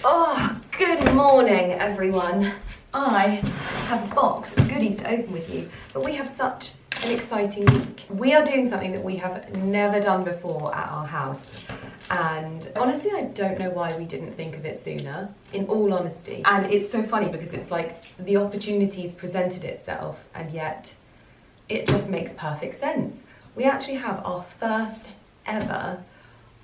Oh, good morning, everyone. I have a box of goodies to open with you, but we have such an exciting week. We are doing something that we have never done before at our house, and honestly I don't know why we didn't think of it sooner, in all honesty. And it's so funny because it's like the opportunities presented itself and yet it just makes perfect sense. We actually have our first ever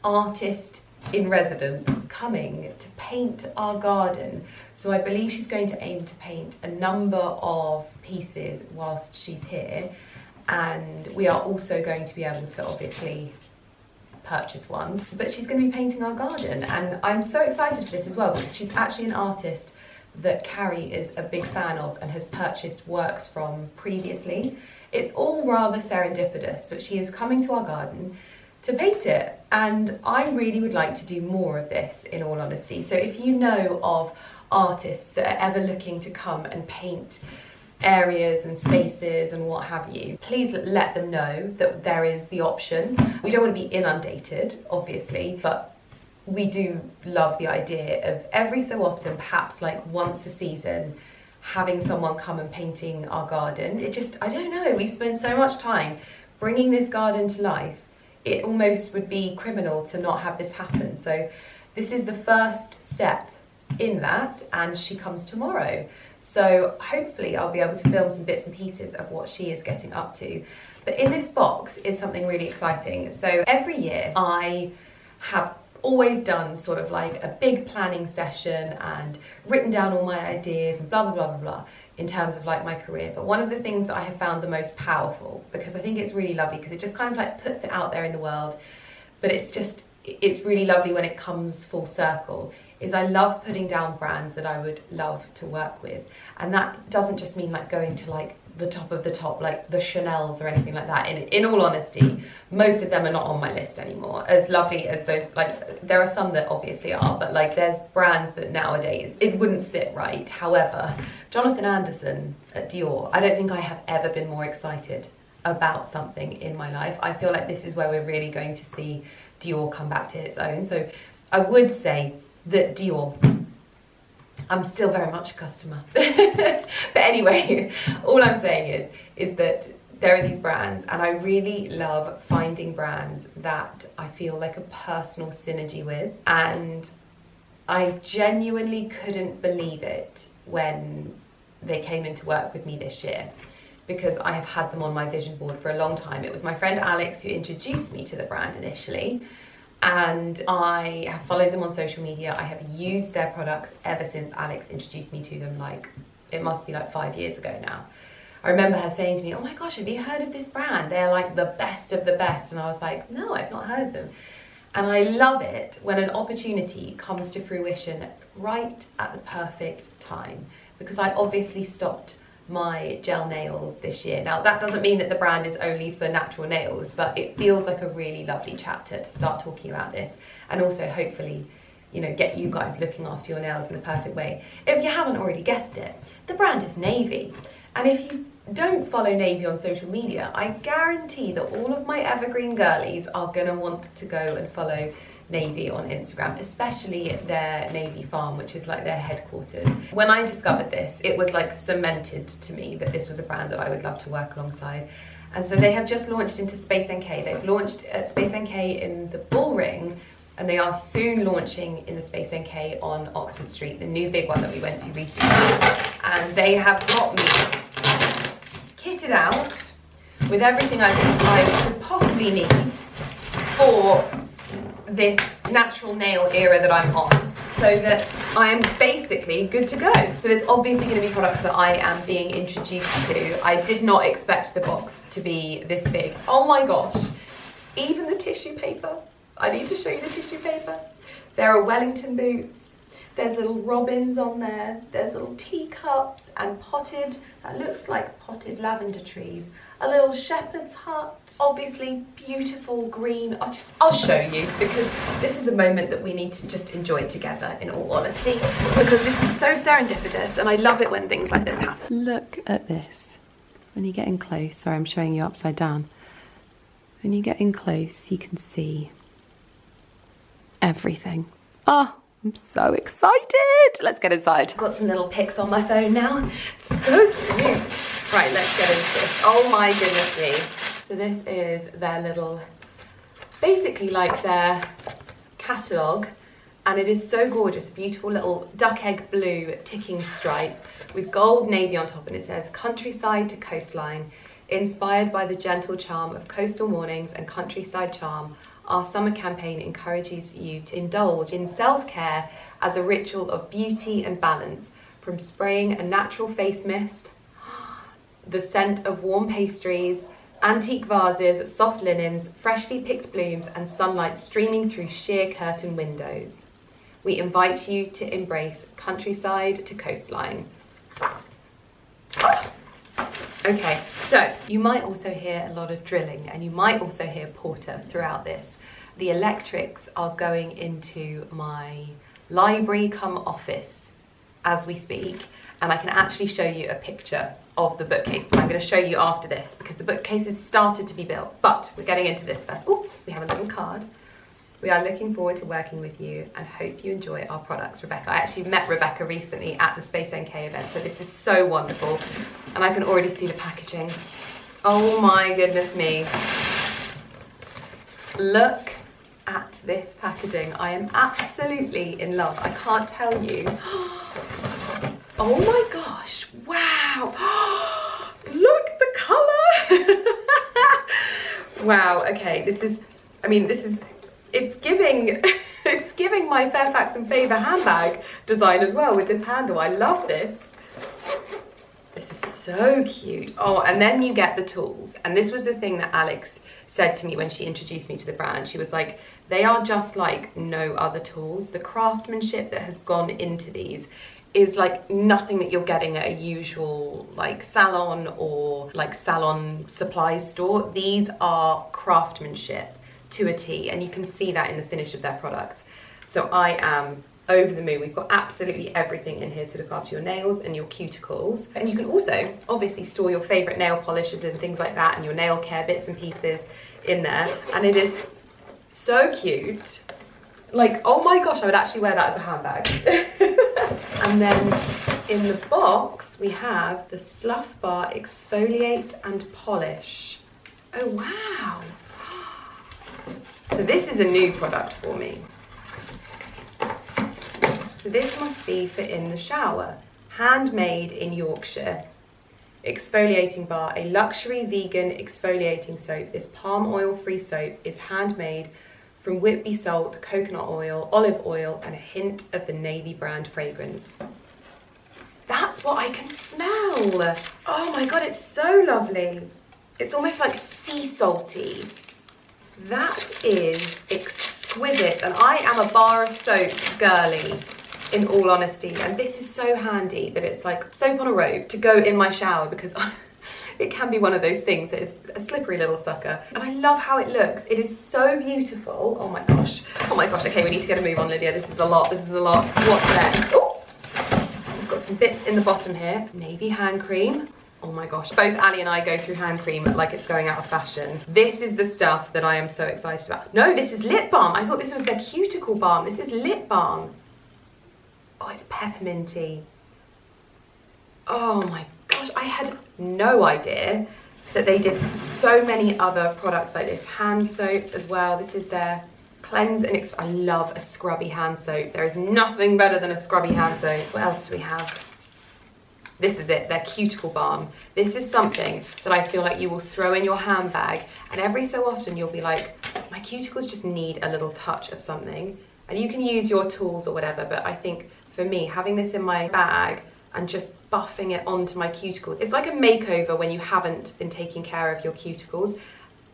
artist in residence coming to paint our garden. So I believe she's going to aim to paint a number of pieces whilst she's here, and we are also going to be able to obviously purchase one, but she's going to be painting our garden, and I'm so excited for this as well because she's actually an artist that Carrie is a big fan of and has purchased works from previously. It's all rather serendipitous, but she is coming to our garden to paint it, and I really would like to do more of this, in all honesty. So if you know of artists that are ever looking to come and paint areas and spaces and what have you, please let them know that there is the option. We don't want to be inundated, obviously, but we do love the idea of every so often, perhaps like once a season, having someone come and painting our garden. It just, I don't know, we spend so much time bringing this garden to life. It almost would be criminal to not have this happen. So this is the first step in that, and she comes tomorrow. So hopefully I'll be able to film some bits and pieces of what she is getting up to. But in this box is something really exciting. So every year I have always done sort of like a big planning session and written down all my ideas and blah, blah, blah, blah, blah, in terms of like my career. But one of the things that I have found the most powerful, because I think it's really lovely because it just kind of like puts it out there in the world, but it's really lovely when it comes full circle, is I love putting down brands that I would love to work with. And that doesn't just mean like going to like the top of the top, like the Chanels or anything like that. In all honesty, most of them are not on my list anymore. As lovely as those, like there are some that obviously are, but like there's brands that nowadays it wouldn't sit right. However, Jonathan Anderson at Dior, I don't think I have ever been more excited about something in my life. I feel like this is where we're really going to see Dior come back to its own. So I would say that Dior, I'm still very much a customer. But anyway, all I'm saying is that there are these brands, and I really love finding brands that I feel like a personal synergy with. And I genuinely couldn't believe it when they came in to work with me this year, because I have had them on my vision board for a long time. It was my friend Alex who introduced me to the brand initially, and I have followed them on social media. I have used their products ever since Alex introduced me to them, like it must be like 5 years ago now. I remember her saying to me, oh my gosh, have you heard of this brand? They're like the best of the best. And I was like, no, I've not heard of them. And I love it when an opportunity comes to fruition right at the perfect time, because I obviously stopped my gel nails this year. Now that doesn't mean that the brand is only for natural nails, but it feels like a really lovely chapter to start talking about this, and also hopefully, you know, get you guys looking after your nails in the perfect way. If you haven't already guessed it, the brand is Navy. And if you don't follow Navy on social media, I guarantee that all of my evergreen girlies are gonna want to go and follow Navy on Instagram, especially their Navy farm, which is like their headquarters. When I discovered this, it was like cemented to me that this was a brand that I would love to work alongside. And so they have just launched into Space NK. They've launched at Space NK in the Bullring, and they are soon launching in the Space NK on Oxford Street, the new big one that we went to recently. And they have got me kitted out with everything I could possibly need for this natural nail era that I'm on, so that I am basically good to go. So there's obviously going to be products that I am being introduced to. I did not expect the box to be this big. Oh my gosh, even the tissue paper. I need to show you the tissue paper. There are Wellington boots, there's little robins on there, there's little teacups and potted, that looks like potted lavender trees, a little shepherd's hut, obviously beautiful green. I'll show you, because this is a moment that we need to just enjoy together, in all honesty, because this is so serendipitous and I love it when things like this happen. Look at this. When you get in close, sorry, I'm showing you upside down. When you get in close, you can see everything. Oh, I'm so excited. Let's get inside. I've got some little pics on my phone now. So cute. Right, let's get into this. Oh my goodness me. So this is their little, basically like their catalogue, and it is so gorgeous. Beautiful little duck egg blue ticking stripe with gold navy on top, and it says countryside to coastline, inspired by the gentle charm of coastal mornings and countryside charm. Our summer campaign encourages you to indulge in self-care as a ritual of beauty and balance, from spraying a natural face mist, the scent of warm pastries, antique vases, soft linens, freshly picked blooms, and sunlight streaming through sheer curtain windows. We invite you to embrace countryside to coastline. Okay, so you might also hear a lot of drilling, and you might also hear porter throughout this. The electrics are going into my library come office as we speak, and I can actually show you a picture of the bookcase, but I'm going to show you after this because the bookcase has started to be built. But we're getting into this first. Oh, we have a little card. We are looking forward to working with you and hope you enjoy our products, Rebecca. I actually met Rebecca recently at the Space NK event, so this is so wonderful. And I can already see the packaging. Oh my goodness me. Look at this packaging. I am absolutely in love. I can't tell you. Oh my gosh, wow. Look, the colour. Wow, okay, this is, it's giving my Fairfax and Favour handbag design as well with this handle. I love this. This is so cute. Oh, and then you get the tools. And this was the thing that Alex said to me when she introduced me to the brand. She was like, they are just like no other tools. The craftsmanship that has gone into these is like nothing that you're getting at a usual like salon or like salon supplies store. These are craftsmanship to a T, and you can see that in the finish of their products. So I am over the moon. We've got absolutely everything in here to look after your nails and your cuticles. And you can also obviously store your favorite nail polishes and things like that, and your nail care bits and pieces in there. And it is so cute. Like, oh my gosh, I would actually wear that as a handbag. And then in the box, we have the Slough Bar Exfoliate and Polish. Oh, wow. So this is a new product for me. So this must be for in the shower. Handmade in Yorkshire. Exfoliating bar, a luxury vegan exfoliating soap. This palm oil free soap is handmade from Whitby salt, coconut oil, olive oil, and a hint of the Navy brand fragrance. That's what I can smell. Oh my God, it's so lovely. It's almost like sea salty. That is exquisite. And I am a bar of soap girly, in all honesty. And this is so handy that it's like soap on a rope to go in my shower, because it can be one of those things that is a slippery little sucker. And I love how it looks. It is so beautiful. Oh my gosh. Oh my gosh. Okay, we need to get a move on, Lydia. This is a lot. This is a lot. What's next? Oh, we've got some bits in the bottom here. Navy hand cream. Oh my gosh. Both Ali and I go through hand cream like it's going out of fashion. This is the stuff that I am so excited about. No, this is lip balm. I thought this was their cuticle balm. This is lip balm. Oh, it's pepperminty. Oh my gosh, I had no idea that they did so many other products like this. Hand soap as well. This is their cleanse and I love a scrubby hand soap. There is nothing better than a scrubby hand soap. What else do we have? This is it, their cuticle balm. This is something that I feel like you will throw in your handbag, and every so often you'll be like, my cuticles just need a little touch of something. And you can use your tools or whatever, but I think for me, having this in my bag and just buffing it onto my cuticles, it's like a makeover when you haven't been taking care of your cuticles.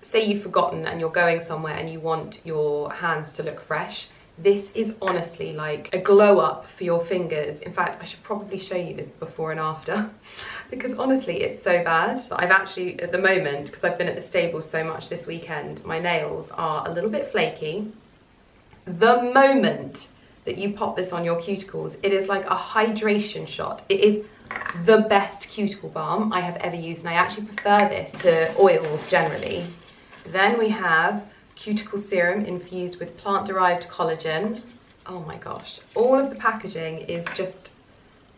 Say you've forgotten and you're going somewhere and you want your hands to look fresh. This is honestly like a glow up for your fingers. In fact, I should probably show you the before and after because honestly, it's so bad. But I've actually, at the moment, because I've been at the stables so much this weekend, my nails are a little bit flaky. The moment that you pop this on your cuticles, it is like a hydration shot. It is the best cuticle balm I have ever used, and I actually prefer this to oils generally. Then we have cuticle serum infused with plant-derived collagen. Oh my gosh, all of the packaging is just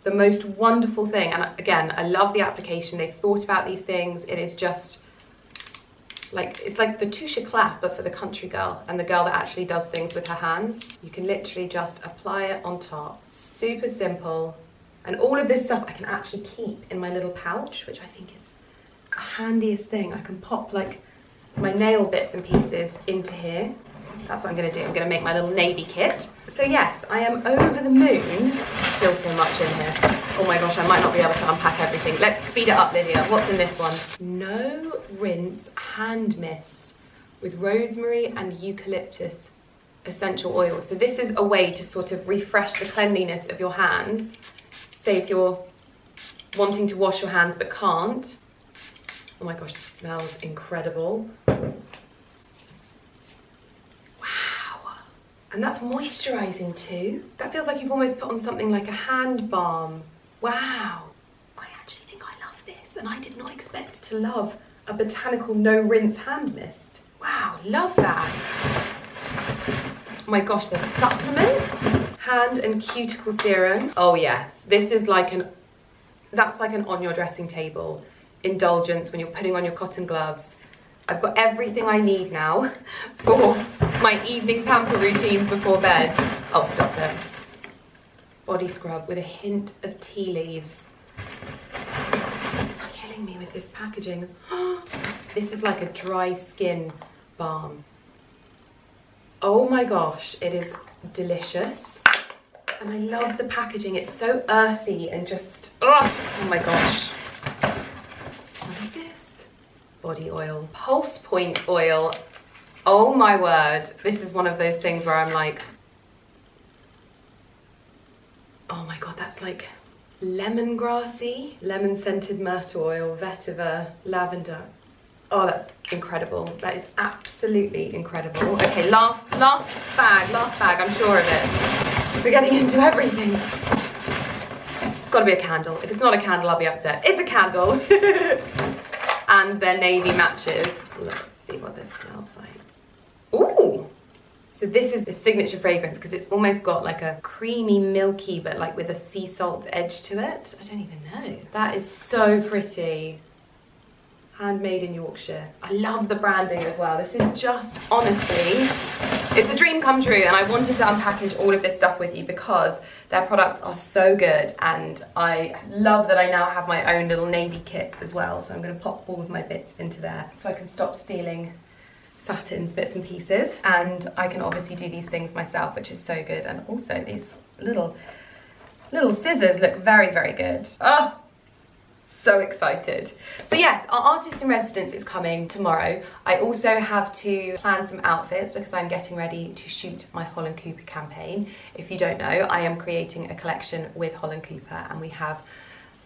the most wonderful thing. And again, I love the application. They've thought about these things. It is just like, it's like the touche clap, but for the country girl and the girl that actually does things with her hands. You can literally just apply it on top. Super simple. And all of this stuff I can actually keep in my little pouch, which I think is the handiest thing. I can pop like my nail bits and pieces into here. That's what I'm gonna do. I'm gonna make my little navy kit. So yes, I am over the moon. Still so much in here. Oh my gosh, I might not be able to unpack everything. Let's speed it up, Lydia. What's in this one? No rinse hand mist with rosemary and eucalyptus essential oils. So this is a way to sort of refresh the cleanliness of your hands. Say if you're wanting to wash your hands but can't. Oh my gosh, this smells incredible. And that's moisturising too. That feels like you've almost put on something like a hand balm. Wow. I actually think I love this, and I did not expect to love a botanical no rinse hand mist. Wow, love that. Oh my gosh, there's supplements. Hand and cuticle serum. Oh yes, this is like that's like an on your dressing table indulgence when you're putting on your cotton gloves. I've got everything I need now for my evening pamper routines before bed. Oh, stop it. Body scrub with a hint of tea leaves. Killing me with this packaging. This is like a dry skin balm. Oh my gosh, it is delicious. And I love the packaging. It's so earthy and just, oh my gosh. What is this? Body oil, pulse point oil. Oh my word, this is one of those things where I'm like, oh my god, that's like lemongrassy, lemon scented myrtle oil, vetiver, lavender. Oh, that's incredible. That is absolutely incredible. Okay, last bag, I'm sure of it. We're getting into everything. It's gotta be a candle. If it's not a candle, I'll be upset. It's a candle. And their navy matches. Let's see what this smells like. Ooh! So this is the signature fragrance because it's almost got like a creamy, milky, but like with a sea salt edge to it. I don't even know. That is so pretty. Handmade in Yorkshire. I love the branding as well. This is just, honestly, it's a dream come true, and I wanted to unpackage all of this stuff with you because their products are so good, and I love that I now have my own little navy kit as well. So I'm going to pop all of my bits into there so I can stop stealing Saturn's bits and pieces, and I can obviously do these things myself, which is so good. And also these little scissors look very, very good. Oh, so excited. So yes, our artist in residence is coming tomorrow. I also have to plan some outfits because I'm getting ready to shoot my Holland Cooper campaign. If you don't know, I am creating a collection with Holland Cooper, and we have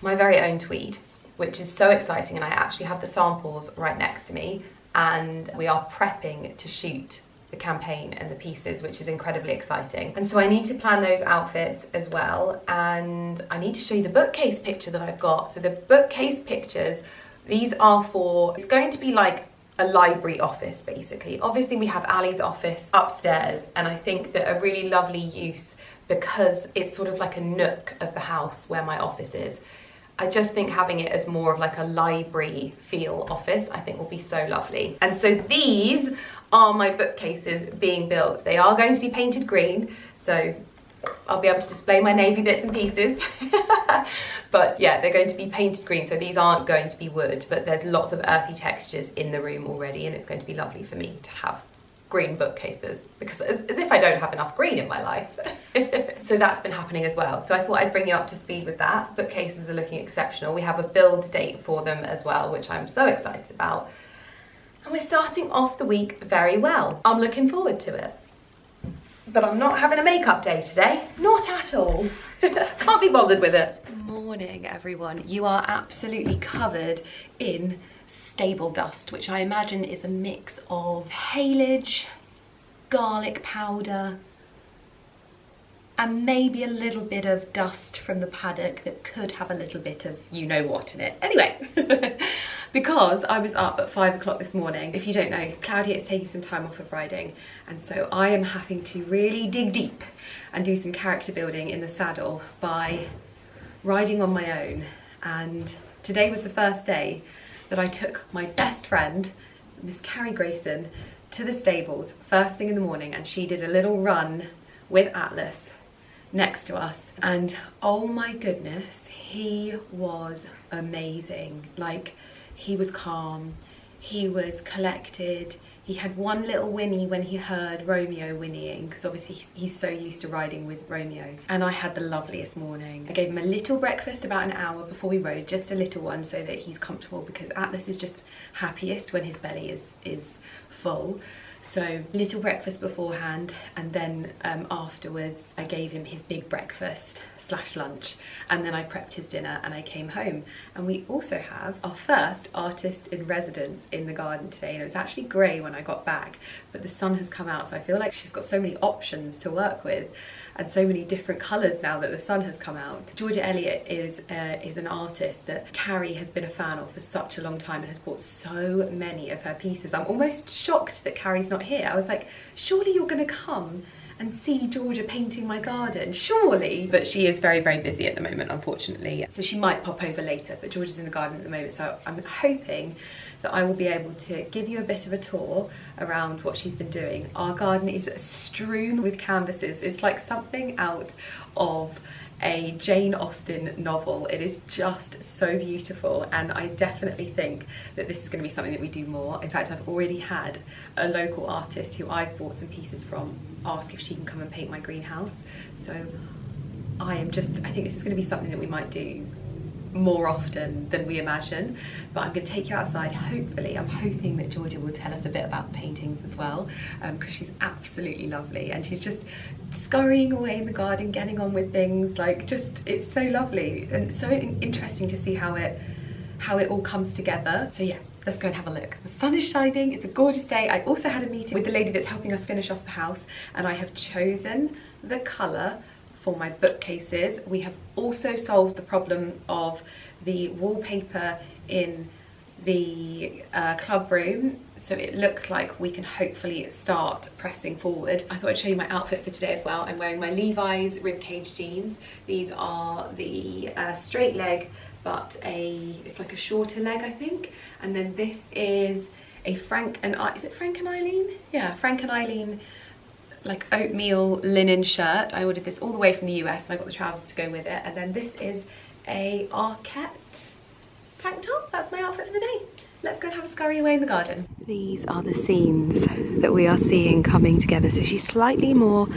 my very own tweed, which is so exciting, and I actually have the samples right next to me, and we are prepping to shoot the campaign and the pieces, which is incredibly exciting. And so I need to plan those outfits as well, and I need to show you the bookcase picture that I've got. So the bookcase pictures, these are for, it's going to be like a library office basically. Obviously we have Ali's office upstairs, and I think that a really lovely use, because it's sort of like a nook of the house where my office is, I just think having it as more of like a library feel office, I think will be so lovely. And so these are my bookcases being built. They are going to be painted green, so I'll be able to display my navy bits and pieces. But yeah, they're going to be painted green, so these aren't going to be wood, but there's lots of earthy textures in the room already, and it's going to be lovely for me to have green bookcases, because as if I don't have enough green in my life. So that's been happening as well. So I thought I'd bring you up to speed with that. Bookcases are looking exceptional. We have a build date for them as well, which I'm so excited about. And we're starting off the week very well. I'm looking forward to it. But I'm not having a makeup day today. Not at all. Can't be bothered with it. Good morning, everyone. You are absolutely covered in stable dust, which I imagine is a mix of haylage, garlic powder, and maybe a little bit of dust from the paddock that could have a little bit of you know what in it. Anyway, because I was up at 5 o'clock this morning. If you don't know, Claudia is taking some time off of riding, and so I am having to really dig deep and do some character building in the saddle by riding on my own. And today was the first day that I took my best friend, Miss Carrie Grayson, to the stables first thing in the morning, and she did a little run with Atlas next to us, and oh my goodness, he was amazing. Like, he was calm, he was collected, he had one little whinny when he heard Romeo whinnying, because obviously he's so used to riding with Romeo. And I had the loveliest morning. I gave him a little breakfast about an hour before we rode, just a little one, so that he's comfortable, because Atlas is just happiest when his belly is full. So little breakfast beforehand, and then afterwards I gave him his big breakfast / lunch, and then I prepped his dinner and I came home. And we also have our first artist in residence in the garden today, and it was actually grey when I got back, but the sun has come out, so I feel like she's got so many options to work with and so many different colours now that the sun has come out. Georgia Elliott is an artist that Carrie has been a fan of for such a long time and has bought so many of her pieces. I'm almost shocked that Carrie's not here. I was like, surely you're going to come and see Georgia painting my garden, surely. But she is very, very busy at the moment, unfortunately. So she might pop over later, but Georgia's in the garden at the moment, so I'm hoping that I will be able to give you a bit of a tour around what she's been doing. Our garden is strewn with canvases. It's like something out of a Jane Austen novel. It is just so beautiful, and I definitely think that this is going to be something that we do more. In fact, I've already had a local artist who I've bought some pieces from ask if she can come and paint my greenhouse. So I think this is going to be something that we might do more often than we imagine. But I'm going to take you outside. Hopefully, I'm hoping that Georgia will tell us a bit about paintings as well, because she's absolutely lovely, and she's just scurrying away in the garden, getting on with things. Like, just, it's so lovely and so interesting to see how it all comes together. So yeah, let's go and have a look. The sun is shining, it's a gorgeous day. I also had a meeting with the lady that's helping us finish off the house, and I have chosen the colour for my bookcases. We have also solved the problem of the wallpaper in the club room, so it looks like we can hopefully start pressing forward. I thought I'd show you my outfit for today as well. I'm wearing my Levi's ribcage jeans. These are the straight leg, but it's like a shorter leg, I think. And then this is a Frank and Eileen? Yeah, Frank and Eileen, like oatmeal linen shirt. I ordered this all the way from the US, and I got the trousers to go with it. And then this is a Arquette tank top. That's my outfit for the day. Let's go and have a scurry away in the garden. These are the scenes that we are seeing coming together. So she's slightly more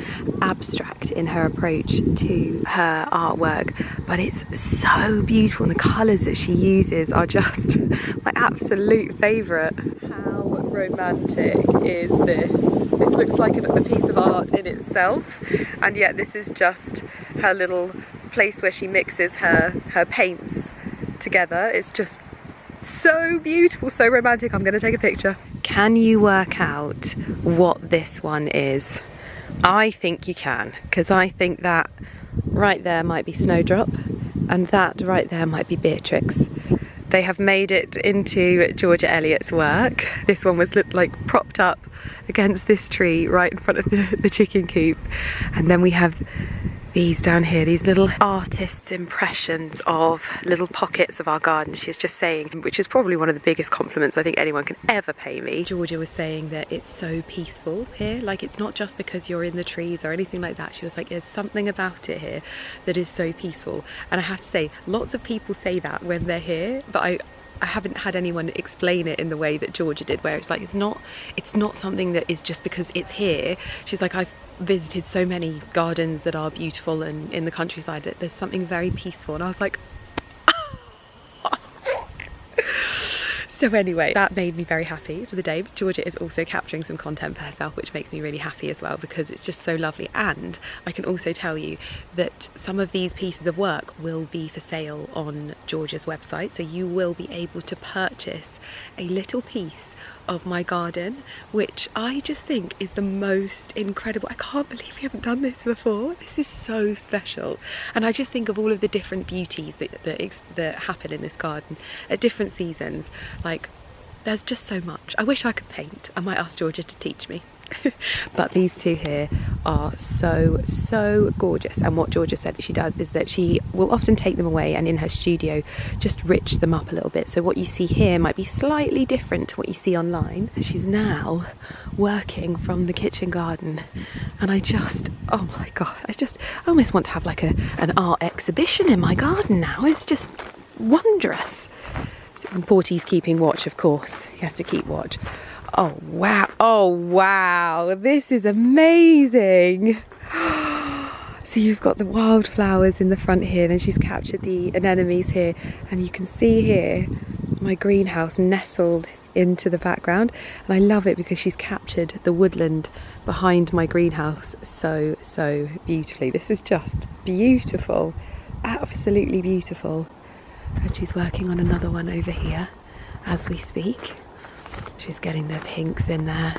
abstract in her approach to her artwork, but it's so beautiful, and the colours that she uses are just my absolute favourite. How romantic is this? This looks like a piece of art in itself, and yet this is just her little place where she mixes her paints together. It's just so beautiful, so romantic. I'm going to take a picture. Can you work out what this one is? I think you can, because I think that right there might be Snowdrop, and that right there might be Beatrix. They have made it into Georgia Elliott's work. This one was like propped up against this tree right in front of the chicken coop. And then we have these down here, these little artist's impressions of little pockets of our garden. She was just saying, which is probably one of the biggest compliments I think anyone can ever pay me. Georgia was saying that it's so peaceful here. Like, it's not just because you're in the trees or anything like that. She was like, there's something about it here that is so peaceful. And I have to say, lots of people say that when they're here, but I haven't had anyone explain it in the way that Georgia did, where it's like, it's not something that is just because it's here. She's like, I've visited so many gardens that are beautiful and in the countryside, that there's something very peaceful. And I was like, so anyway, that made me very happy for the day. Georgia is also capturing some content for herself, which makes me really happy as well, because it's just so lovely. And I can also tell you that some of these pieces of work will be for sale on Georgia's website, so you will be able to purchase a little piece of my garden, which I just think is the most incredible. I can't believe we haven't done this before. This is so special. And I just think of all of the different beauties that happen in this garden at different seasons. Like, there's just so much. I wish I could paint. I might ask Georgia to teach me. But these two here are so gorgeous, and what Georgia said that she does is that she will often take them away and in her studio just rich them up a little bit, so what you see here might be slightly different to what you see online. And she's now working from the kitchen garden, and I just, oh my god, I almost want to have like an art exhibition in my garden now. It's just wondrous. And Porty's keeping watch, of course. He has to keep watch. Oh wow, this is amazing. So you've got the wildflowers in the front here, then she's captured the anemones here, and you can see here my greenhouse nestled into the background, and I love it because she's captured the woodland behind my greenhouse so beautifully. This is just beautiful, absolutely beautiful. And she's working on another one over here as we speak. She's getting the pinks in there.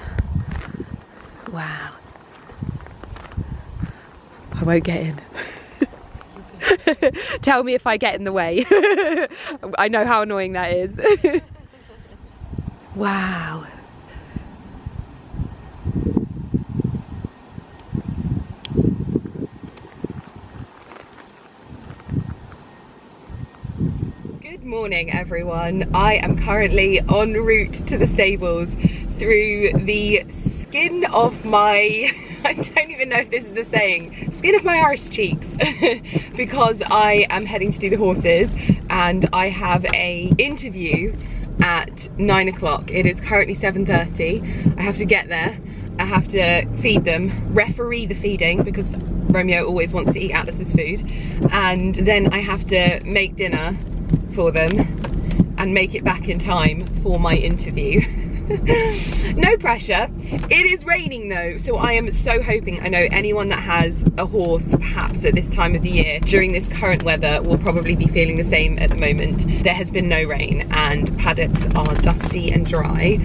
Wow. I won't get in. Tell me if I get in the way. I know how annoying that is. Wow. Good morning, everyone. I am currently en route to the stables through the skin of my, I don't even know if this is a saying, skin of my arse cheeks, because I am heading to do the horses, and I have a interview at 9 o'clock. It is currently 7:30. I have to get there. I have to feed them, referee the feeding, because Romeo always wants to eat Atlas's food, and then I have to make dinner for them and make it back in time for my interview. No pressure. It is raining though, so I am so hoping, I know anyone that has a horse perhaps at this time of the year during this current weather will probably be feeling the same at the moment. There has been no rain and paddocks are dusty and dry.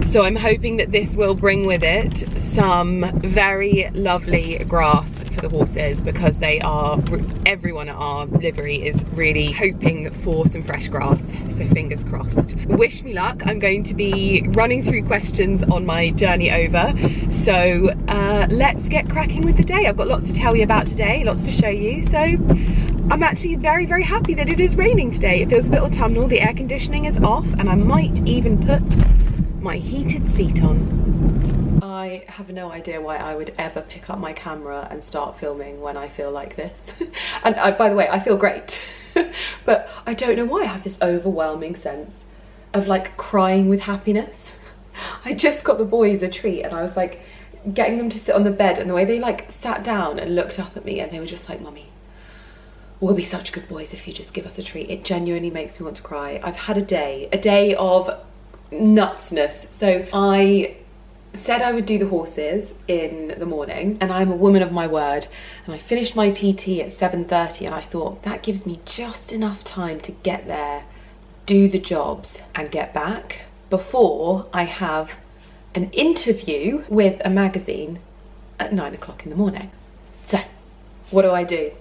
So I'm hoping that this will bring with it some very lovely grass for the horses, because they are, everyone at our livery is really hoping for some fresh grass, so fingers crossed. Wish me luck. I'm going to be running through questions on my journey over, so let's get cracking with the day. I've got lots to tell you about today, lots to show you, so I'm actually very happy that it is raining today. It feels a bit autumnal, the air conditioning is off, and I might even put my heated seat on. I have no idea why I would ever pick up my camera and start filming when I feel like this. And by the way, I feel great. But I don't know why I have this overwhelming sense of like crying with happiness. I just got the boys a treat, and I was like getting them to sit on the bed, and the way they like sat down and looked up at me, and they were just like, "Mummy, we'll be such good boys if you just give us a treat." It genuinely makes me want to cry. I've had a day of nutsness. So I said I would do the horses in the morning, and I'm a woman of my word, and I finished my PT at 7:30, and I thought that gives me just enough time to get there, do the jobs and get back before I have an interview with a magazine at 9 o'clock in the morning. So what do?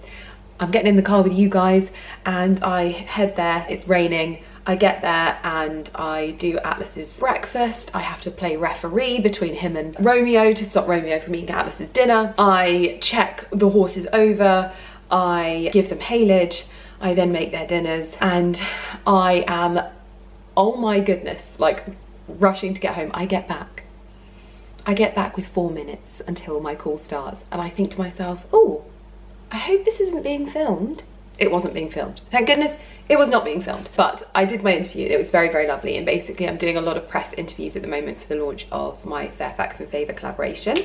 I'm getting in the car with you guys and I head there. It's raining. I get there and I do Atlas's breakfast. I have to play referee between him and Romeo to stop Romeo from eating Atlas's dinner. I check the horses over. I give them haylage. I then make their dinners, and I am, oh my goodness, like rushing to get home. I get back with 4 minutes until my call starts, and I think to myself, oh, I hope this isn't being filmed. It wasn't being filmed. Thank goodness it was not being filmed. But I did my interview. It was very lovely, and basically I'm doing a lot of press interviews at the moment for the launch of my Fairfax and Favour collaboration,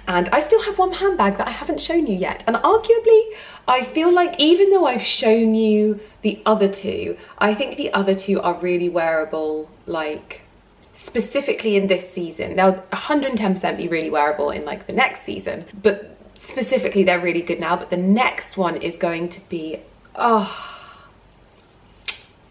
and I still have one handbag that I haven't shown you yet, and arguably I feel like even though I've shown you the other two, I think the other two are really wearable, like specifically in this season. They'll 110% be really wearable in like the next season, but specifically they're really good now. But the next one is going to be, oh,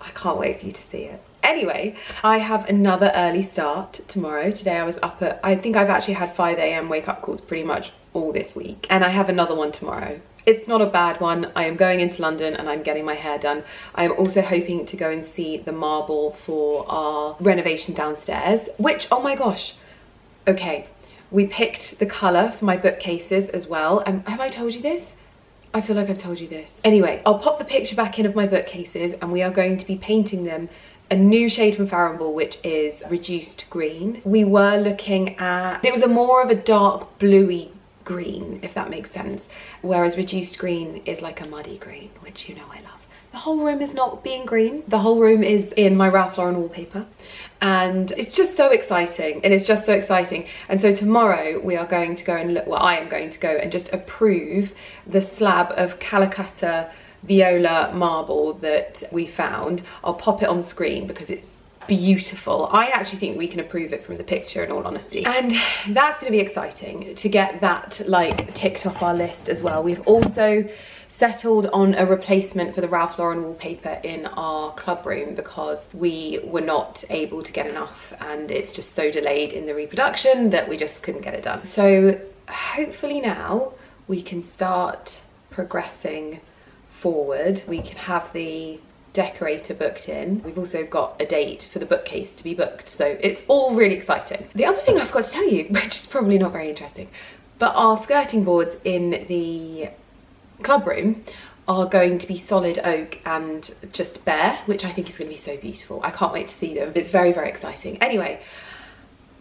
I can't wait for you to see it. Anyway, I have another early start tomorrow. Today I was up at, I think I've actually had 5 AM wake up calls pretty much all this week. And I have another one tomorrow. It's not a bad one. I am going into London and I'm getting my hair done. I am also hoping to go and see the marble for our renovation downstairs, which, oh my gosh. Okay, we picked the colour for my bookcases as well. Have I told you this? I feel like I've told you this. Anyway, I'll pop the picture back in of my bookcases and we are going to be painting them a new shade from Farrenball, which is reduced green. We were looking at, it was a more of a dark bluey green, if that makes sense, whereas reduced green is like a muddy green, which you know I love. The whole room is not being green. The whole room is in my Ralph Lauren wallpaper, and it's just so exciting. It is just so exciting. And so tomorrow we are going to go and look, well, I am going to go and just approve the slab of Calcutta viola marble that we found. I'll pop it on screen because it's beautiful. I actually think we can approve it from the picture, in all honesty. And that's going to be exciting to get that like ticked off our list as well. We've also settled on a replacement for the Ralph Lauren wallpaper in our club room because we were not able to get enough, and it's just so delayed in the reproduction that we just couldn't get it done. So hopefully now we can start progressing forward. We can have the decorator booked in. We've also got a date for the bookcase to be booked, so it's all really exciting. The other thing I've got to tell you, which is probably not very interesting, but our skirting boards in the club room are going to be solid oak and just bare, which I think is going to be so beautiful. I can't wait to see them. It's very, very exciting. Anyway,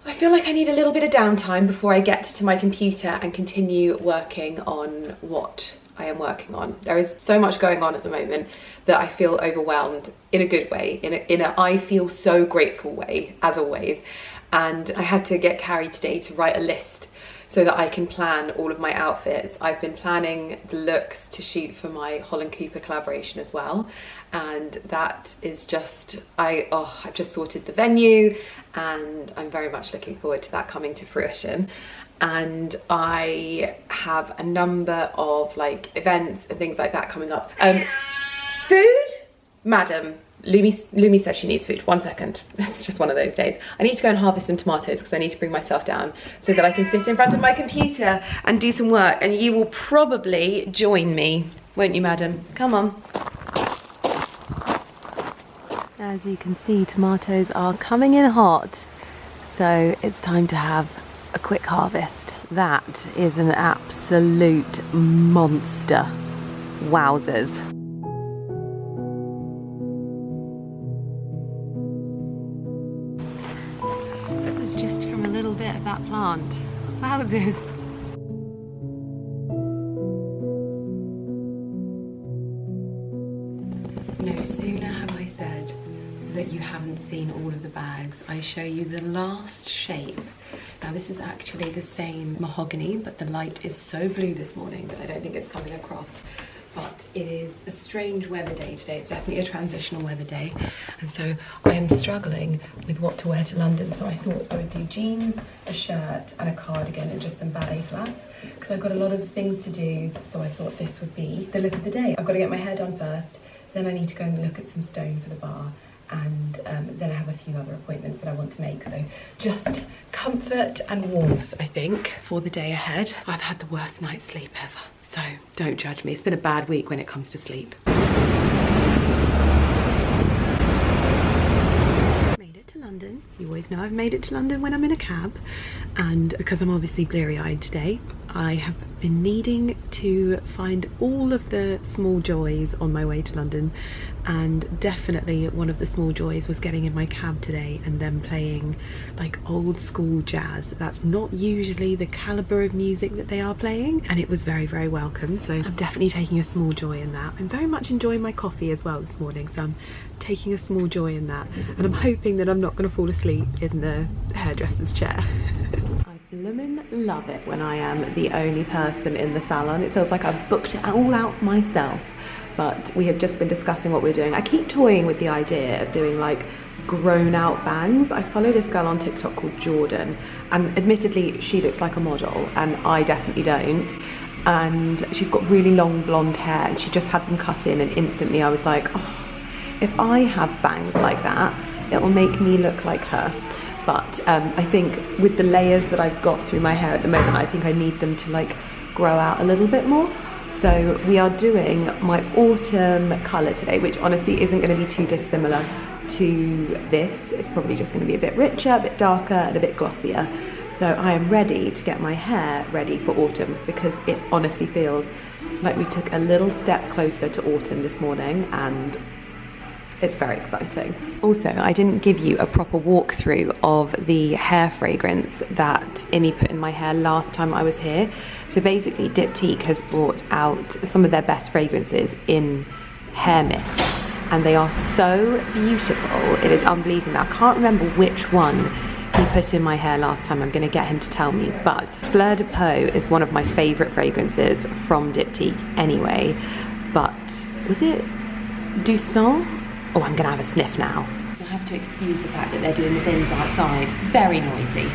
I feel like I need a little bit of downtime before I get to my computer and continue working on what I am working on. There is so much going on at the moment that I feel overwhelmed in a good way, in a I feel so grateful way, as always. And I had to get Carrie today to write a list so that I can plan all of my outfits. I've been planning the looks to shoot for my Holland Cooper collaboration as well. And that is just, I've just sorted the venue and I'm very much looking forward to that coming to fruition. And I have a number of like events and things like that coming up. Food? Madam, Lumi said she needs food. 1 second. It's just one of those days. I need to go and harvest some tomatoes because I need to bring myself down so that I can sit in front of my computer and do some work. And you will probably join me, won't you, madam? Come on. As you can see, tomatoes are coming in hot. So it's time to have a quick harvest. That is an absolute monster. Wowzers. This is just from a little bit of that plant. Wowzers. No sooner have I said that you haven't seen all of the bags, I show you the last shape. Now this is actually the same mahogany, but the light is so blue this morning that I don't think it's coming across. But it is a strange weather day today. It's definitely a transitional weather day. And so I am struggling with what to wear to London. So I thought I would do jeans, a shirt and a cardigan and just some ballet flats because I've got a lot of things to do. So I thought this would be the look of the day. I've got to get my hair done first. Then I need to go and look at some stone for the bar. And then I have a few other appointments that I want to make. So just comfort and warmth, I think, for the day ahead. I've had the worst night's sleep ever, so don't judge me. It's been a bad week when it comes to sleep. Made it to London. You always know I've made it to London when I'm in a cab. And because I'm obviously bleary-eyed today, I have been needing to find all of the small joys on my way to London, and definitely one of the small joys was getting in my cab today and then playing like old school jazz. That's not usually the calibre of music that they are playing, and it was very, very welcome. So I'm definitely taking a small joy in that. I'm very much enjoying my coffee as well this morning, so I'm taking a small joy in that, and I'm hoping that I'm not going to fall asleep in the hairdresser's chair. Bloomin' love it when I am the only person in the salon. It feels like I've booked it all out for myself. But we have just been discussing what we're doing. I keep toying with the idea of doing like grown out bangs. I follow this girl on TikTok called Jordan, and admittedly she looks like a model and I definitely don't. And she's got really long blonde hair and she just had them cut in, and instantly I was like, oh, if I have bangs like that, it will make me look like her. But I think with the layers that I've got through my hair at the moment, I think I need them to like grow out a little bit more. So we are doing my autumn colour today, which honestly isn't going to be too dissimilar to this. It's probably just going to be a bit richer, a bit darker and a bit glossier. So I am ready to get my hair ready for autumn, because it honestly feels like we took a little step closer to autumn this morning, and it's very exciting. Also, I didn't give you a proper walkthrough of the hair fragrance that Imi put in my hair last time I was here. So basically, Diptyque has brought out some of their best fragrances in hair mists, and they are so beautiful. It is unbelievable. I can't remember which one he put in my hair last time. I'm going to get him to tell me, but Fleur de Peau is one of my favourite fragrances from Diptyque anyway. But was it Doucin? Oh, I'm going to have a sniff now. I have to excuse the fact that they're doing the bins outside. Very noisy.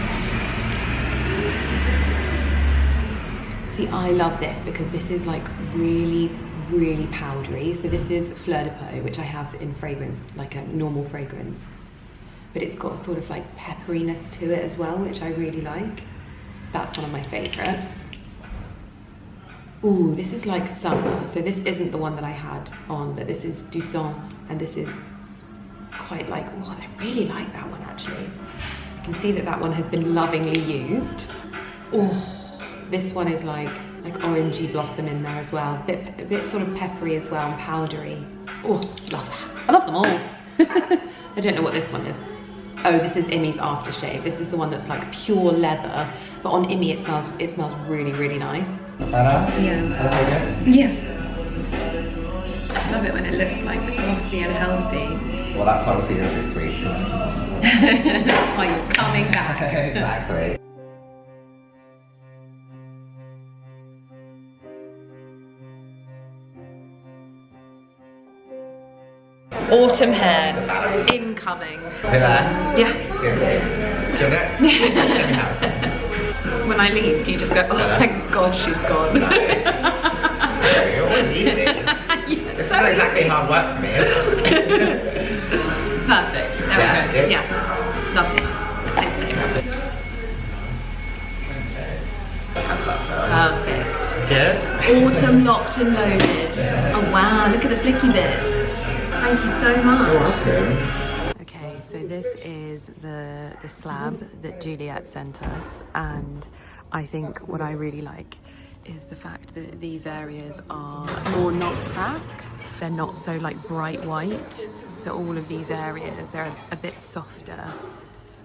See, I love this because this is like really, really powdery. So this is Fleur de Peau, which I have in fragrance, like a normal fragrance. But it's got sort of like pepperiness to it as well, which I really like. That's one of my favourites. Ooh, this is like summer. So this isn't the one that I had on, but this is Doucin, and this is quite like, oh, I really like that one actually. You can see that that one has been lovingly used. Oh, this one is like orangey blossom in there as well. A bit sort of peppery as well, and powdery. Oh, love that. I love them all. I don't know what this one is. Oh, this is Imi's aftershave. This is the one that's like pure leather, but on Imi it smells really, really nice. Yeah. Yeah. Love it when it looks like glossy and healthy. Well, that's why we'll see you in 6 weeks. That's why you're coming back. Exactly. Autumn hair, incoming. Hey there. Yeah. Yes. Do you want it? Show me how it's done. When I leave, do you just go, oh thank God she's gone? No. It's always easy. Yes, This is not exactly hard work for me, is it? Perfect. There we go. Good. Yeah. Lovely. Thanks, babe. Hands up, Perfect. Good. Autumn locked and loaded. Oh wow, look at the flicky bits. Thank you so much. You're welcome. Okay, so this is the slab that Juliet sent us, and I think what I really like is the fact that these areas are more knocked back. They're not so like bright white. So all of these areas, they're a bit softer,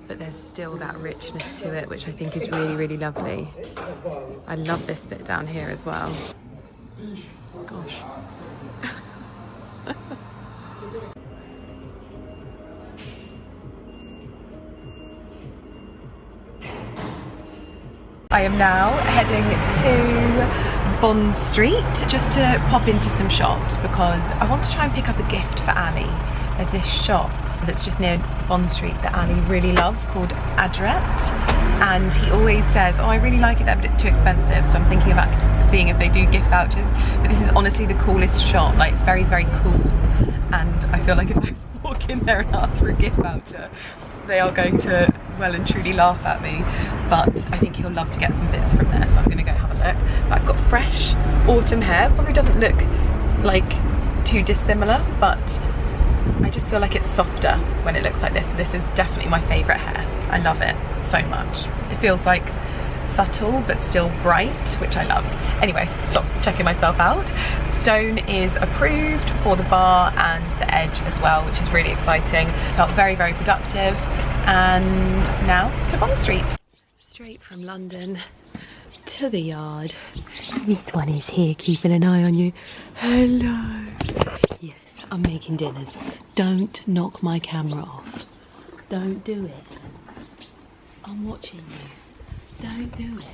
but there's still that richness to it, which I think is really, really lovely. I love this bit down here as well. Gosh. I am now heading to Bond Street just to pop into some shops because I want to try and pick up a gift for Ali. There's this shop that's just near Bond Street that Ali really loves called Adret, and he always says, oh, I really like it there, but it's too expensive. So I'm thinking about seeing if they do gift vouchers. But this is honestly the coolest shop. Like, it's very, very cool. And I feel like if I walk in there and ask for a gift voucher, they are going to well and truly laugh at me, but I think he'll love to get some bits from there, so I'm going to go have a look. But I've got fresh autumn hair. Probably doesn't look like too dissimilar, but I just feel like it's softer when it looks like this. This is definitely my favourite hair. I love it so much. It feels like subtle but still bright, which I love. Anyway, stop checking myself out. Stone is approved for the bar and the edge as well, which is really exciting. Felt very, very productive. And now to Bond Street. Straight from London to the yard. This one is here keeping an eye on you. Hello. Yes, I'm making dinners. Don't knock my camera off. Don't do it. I'm watching you. Don't do it.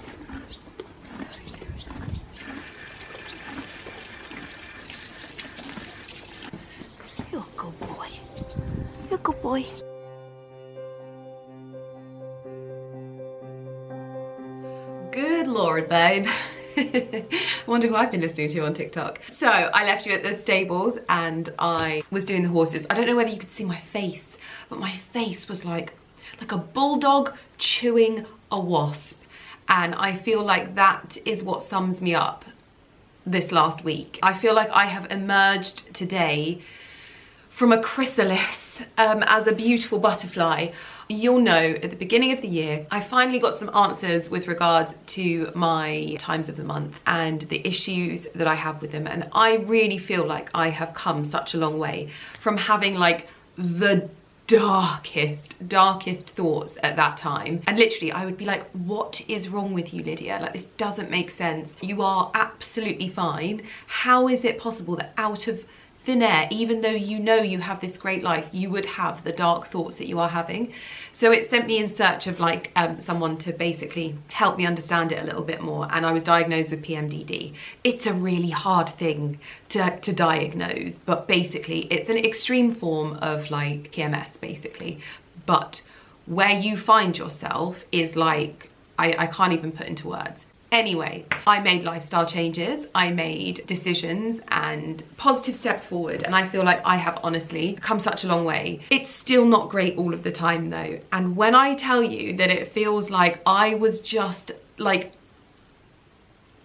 You're a good boy. You're a good boy. Good Lord, babe. I wonder who I've been listening to on TikTok. So I left you at the stables and I was doing the horses. I don't know whether you could see my face, but my face was like a bulldog chewing a wasp. And I feel like that is what sums me up this last week. I feel like I have emerged today from a chrysalis as a beautiful butterfly. You'll know at the beginning of the year, I finally got some answers with regards to my times of the month and the issues that I have with them. And I really feel like I have come such a long way from having like the darkest thoughts at that time. And literally I would be like, what is wrong with you, Lydia? Like, this doesn't make sense. You are absolutely fine. How is it possible that out of thin air, even though you know you have this great life, you would have the dark thoughts that you are having? So it sent me in search of like someone to basically help me understand it a little bit more. And I was diagnosed with PMDD. It's a really hard thing to diagnose, but basically it's an extreme form of like PMS basically. But where you find yourself is like, I can't even put into words. Anyway, I made lifestyle changes, I made decisions and positive steps forward, and I feel like I have honestly come such a long way. It's still not great all of the time though, and when I tell you that it feels like I was just like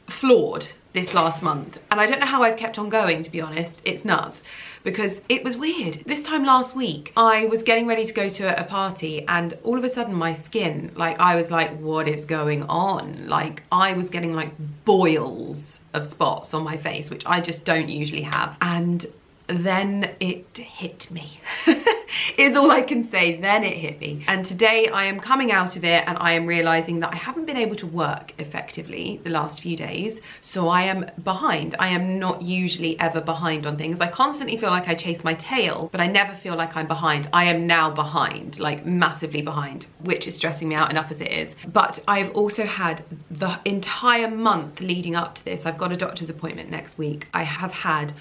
floored this last month, and I don't know how I've kept on going, to be honest. It's nuts, because it was weird. This time last week, I was getting ready to go to a party, and all of a sudden my skin, like I was like, what is going on? Like I was getting like boils of spots on my face, which I just don't usually have. And then it hit me, is all I can say. Then it hit me. And today I am coming out of it and I am realizing that I haven't been able to work effectively the last few days. So I am behind. I am not usually ever behind on things. I constantly feel like I chase my tail, but I never feel like I'm behind. I am now behind, like massively behind, which is stressing me out enough as it is. But I've also had the entire month leading up to this. I've got a doctor's appointment next week. I have had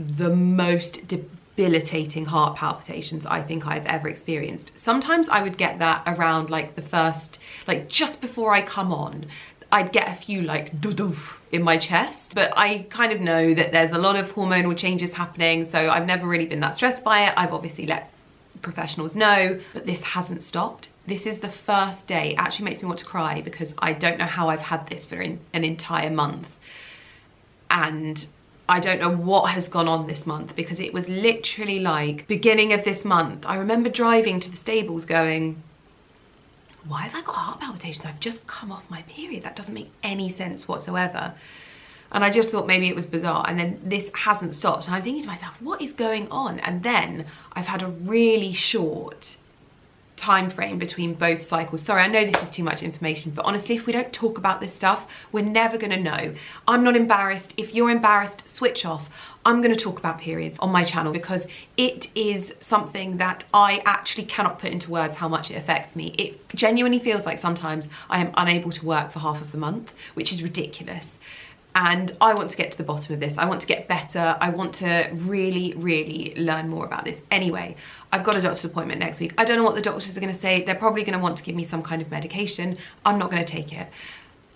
the most debilitating heart palpitations I think I've ever experienced. Sometimes I would get that around like the first, like just before I come on, I'd get a few like doo-doo in my chest, but I kind of know that there's a lot of hormonal changes happening, so I've never really been that stressed by it. I've obviously let professionals know, but this hasn't stopped. This is the first day. It actually makes me want to cry because I don't know how I've had this for an entire month. And I don't know what has gone on this month, because it was literally like beginning of this month. I remember driving to the stables going, why have I got heart palpitations? I've just come off my period. That doesn't make any sense whatsoever. And I just thought maybe it was bizarre. And then this hasn't stopped. And I'm thinking to myself, what is going on? And then I've had a really short time frame between both cycles. Sorry, I know this is too much information, but honestly, if we don't talk about this stuff, we're never gonna know. I'm not embarrassed. If you're embarrassed, switch off. I'm gonna talk about periods on my channel because it is something that I actually cannot put into words how much it affects me. It genuinely feels like sometimes I am unable to work for half of the month, which is ridiculous. And I want to get to the bottom of this. I want to get better. I want to really, really learn more about this. Anyway, I've got a doctor's appointment next week. I don't know what the doctors are going to say. They're probably going to want to give me some kind of medication. I'm not going to take it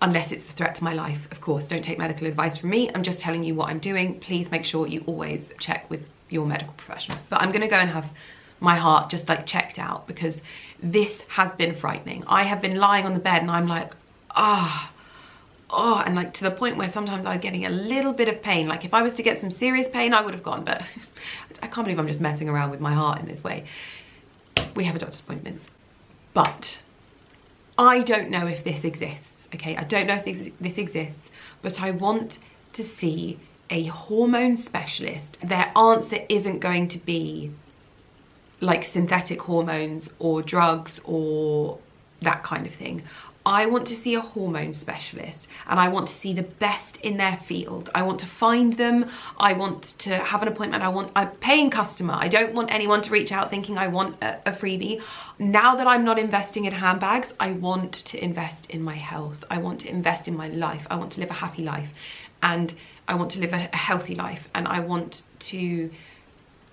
unless it's a threat to my life. Of course, don't take medical advice from me. I'm just telling you what I'm doing. Please make sure you always check with your medical professional. But I'm going to go and have my heart just like checked out because this has been frightening. I have been lying on the bed and I'm like, and like to the point where sometimes I was getting a little bit of pain. Like if I was to get some serious pain, I would have gone, but I can't believe I'm just messing around with my heart in this way. We have a doctor's appointment, but I don't know if this exists, okay? I don't know if this exists, but I want to see a hormone specialist. Their answer isn't going to be like synthetic hormones or drugs or that kind of thing. I want to see a hormone specialist and I want to see the best in their field. I want to find them. I want to have an appointment. I'm a paying customer. I don't want anyone to reach out thinking I want a freebie. Now that I'm not investing in handbags, I want to invest in my health. I want to invest in my life. I want to live a happy life and I want to live a healthy life, and I want to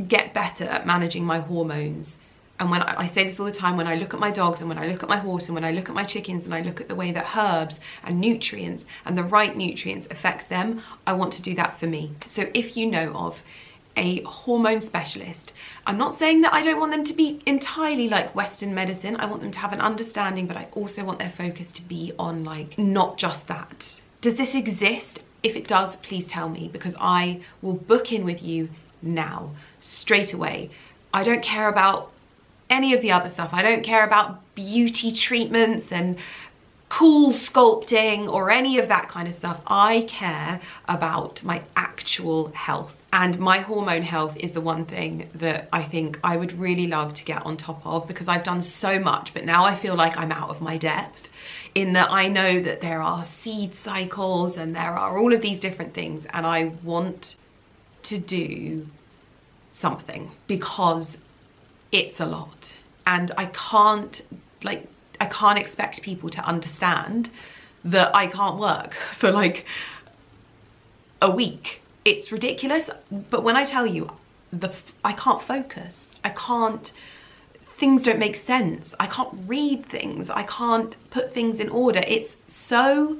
get better at managing my hormones And when I say this all the time, when I look at my dogs and when I look at my horse and when I look at my chickens and I look at the way that herbs and nutrients and the right nutrients affects them, I want to do that for me. So if you know of a hormone specialist, I'm not saying that I don't want them to be entirely like Western medicine. I want them to have an understanding, but I also want their focus to be on like not just that. Does this exist? If it does, please tell me, because I will book in with you now, straight away. I don't care about any of the other stuff. I don't care about beauty treatments and cool sculpting or any of that kind of stuff. I care about my actual health. And my hormone health is the one thing that I think I would really love to get on top of, because I've done so much, but now I feel like I'm out of my depth, in that I know that there are seed cycles and there are all of these different things, and I want to do something because it's a lot. And I can't expect people to understand that I can't work for like a week. It's ridiculous, but when I tell you, I can't focus. Things don't make sense. I can't read things. I can't put things in order. It's so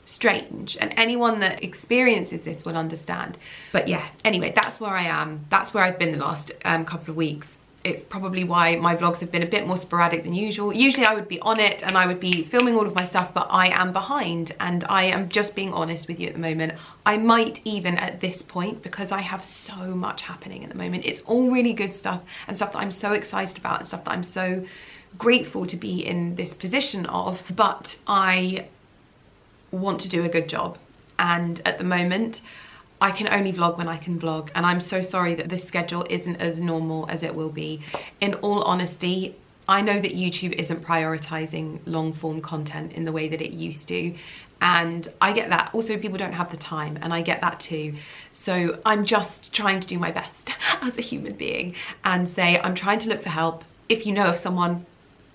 strange, and anyone that experiences this will understand. But yeah, anyway, that's where I am. That's where I've been the last couple of weeks. It's probably why my vlogs have been a bit more sporadic than usual. Usually I would be on it and I would be filming all of my stuff, but I am behind, and I am just being honest with you at the moment. I might even at this point, because I have so much happening at the moment. It's all really good stuff and stuff that I'm so excited about and stuff that I'm so grateful to be in this position of, but I want to do a good job. And at the moment, I can only vlog when I can vlog, and I'm so sorry that this schedule isn't as normal as it will be. In all honesty, I know that YouTube isn't prioritizing long form content in the way that it used to, and I get that. Also, people don't have the time, and I get that too. So I'm just trying to do my best as a human being and say I'm trying to look for help. If you know of someone,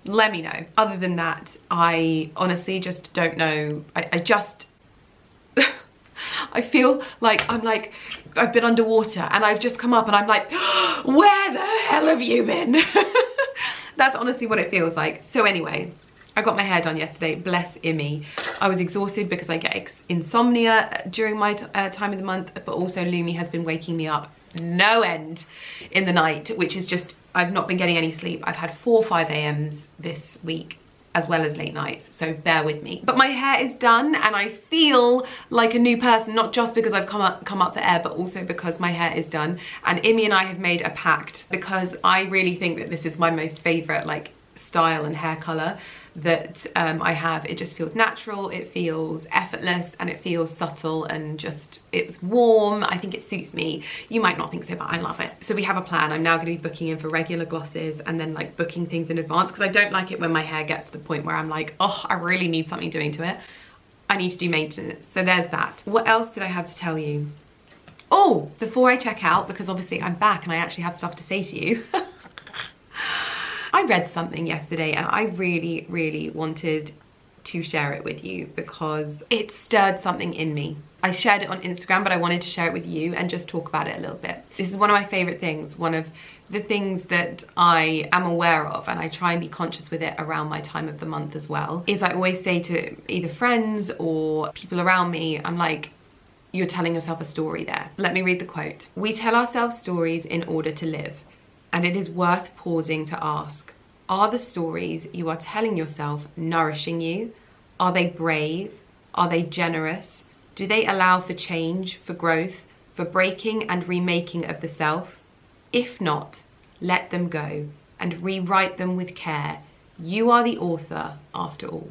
let me know. Other than that, I honestly just don't know. I just I feel like I've been underwater and I've just come up and I'm like, where the hell have you been? That's honestly what it feels like. So anyway, I got my hair done yesterday, bless Immy. I was exhausted because I get insomnia during my time of the month, but also Lumi has been waking me up no end in the night, which is just, I've not been getting any sleep. I've had 4 or 5 a.m.s this week, as well as late nights, so bear with me. But my hair is done and I feel like a new person, not just because I've come up for air, but also because my hair is done. And Immy and I have made a pact, because I really think that this is my most favorite like style and hair color that I have. It just feels natural, it feels effortless, and it feels subtle, and just, it's warm. I think it suits me. You might not think so, but I love it. So we have a plan. I'm now going to be booking in for regular glosses and then like booking things in advance, because I don't like it when my hair gets to the point where I'm like, oh, I really need something doing to it. I need to do maintenance. So there's that. What else did I have to tell you? Oh, before I check out, because obviously I'm back and I actually have stuff to say to you. I read something yesterday and I really, really wanted to share it with you because it stirred something in me. I shared it on Instagram, but I wanted to share it with you and just talk about it a little bit. This is one of my favorite things, one of the things that I am aware of, and I try and be conscious with it around my time of the month as well, is I always say to either friends or people around me, I'm like, you're telling yourself a story there. Let me read the quote. We tell ourselves stories in order to live. And it is worth pausing to ask, are the stories you are telling yourself nourishing you? Are they brave? Are they generous? Do they allow for change, for growth, for breaking and remaking of the self? If not, let them go and rewrite them with care. You are the author after all.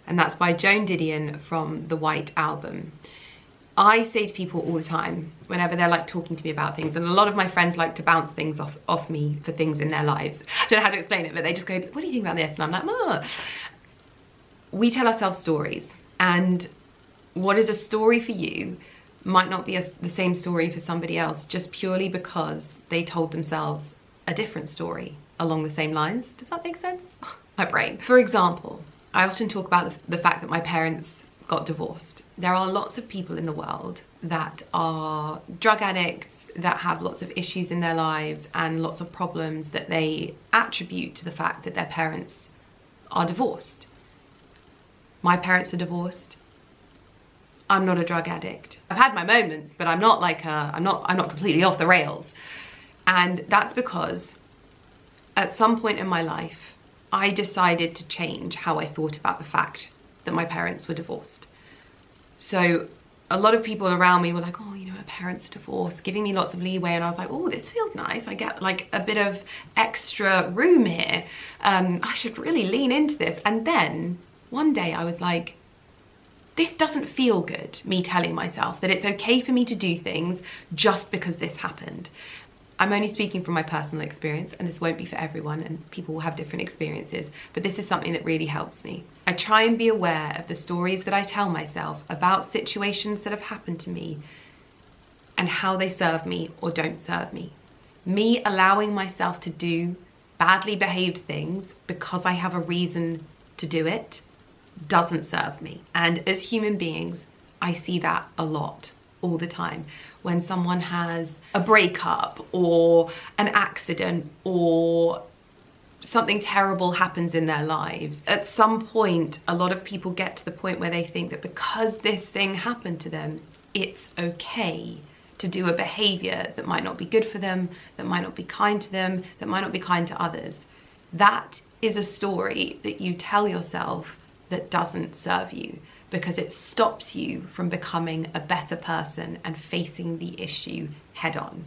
And that's by Joan Didion from the White Album. I say to people all the time, whenever they're like talking to me about things, and a lot of my friends like to bounce things off me for things in their lives. I don't know how to explain it, but they just go, what do you think about this? And I'm like, oh. We tell ourselves stories, and what is a story for you might not be the same story for somebody else, just purely because they told themselves a different story along the same lines. Does that make sense? My brain. For example, I often talk about the fact that my parents got divorced. There are lots of people in the world that are drug addicts, that have lots of issues in their lives and lots of problems that they attribute to the fact that their parents are divorced. My parents are divorced. I'm not a drug addict. I've had my moments, but I'm not like I'm not completely off the rails. And that's because at some point in my life, I decided to change how I thought about the fact that my parents were divorced. So a lot of people around me were like, oh, you know, her parents are divorced, giving me lots of leeway. And I was like, oh, this feels nice. I get like a bit of extra room here. I should really lean into this. And then one day I was like, this doesn't feel good, me telling myself that it's okay for me to do things just because this happened. I'm only speaking from my personal experience, and this won't be for everyone, and people will have different experiences, but this is something that really helps me. I try and be aware of the stories that I tell myself about situations that have happened to me and how they serve me or don't serve me. Me allowing myself to do badly behaved things because I have a reason to do it doesn't serve me. And as human beings, I see that a lot, all the time. When someone has a breakup or an accident or something terrible happens in their lives, at some point, a lot of people get to the point where they think that because this thing happened to them, it's okay to do a behavior that might not be good for them, that might not be kind to them, that might not be kind to others. That is a story that you tell yourself that doesn't serve you, because it stops you from becoming a better person and facing the issue head on.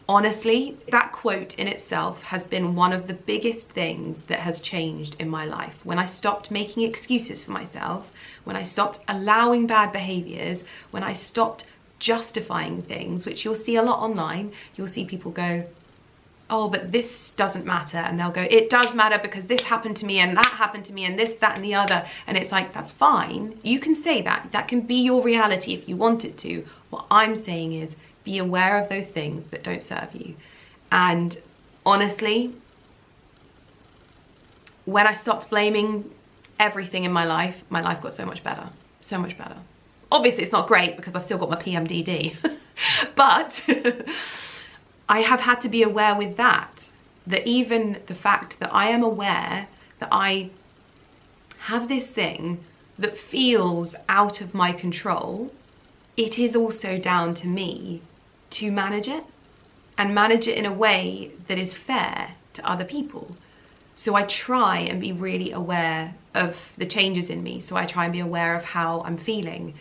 Honestly, that quote in itself has been one of the biggest things that has changed in my life. When I stopped making excuses for myself, when I stopped allowing bad behaviors, when I stopped justifying things, which you'll see a lot online, you'll see people go, oh, but this doesn't matter. And they'll go, it does matter because this happened to me and that happened to me and this, that, and the other. And it's like, that's fine. You can say that. That can be your reality if you want it to. What I'm saying is be aware of those things that don't serve you. And honestly, when I stopped blaming everything in my life got so much better. So much better. Obviously, it's not great because I've still got my PMDD. But I have had to be aware with that even the fact that I am aware that I have this thing that feels out of my control, it is also down to me to manage it and manage it in a way that is fair to other people. So I try and be really aware of the changes in me. So I try and be aware of how I'm feeling.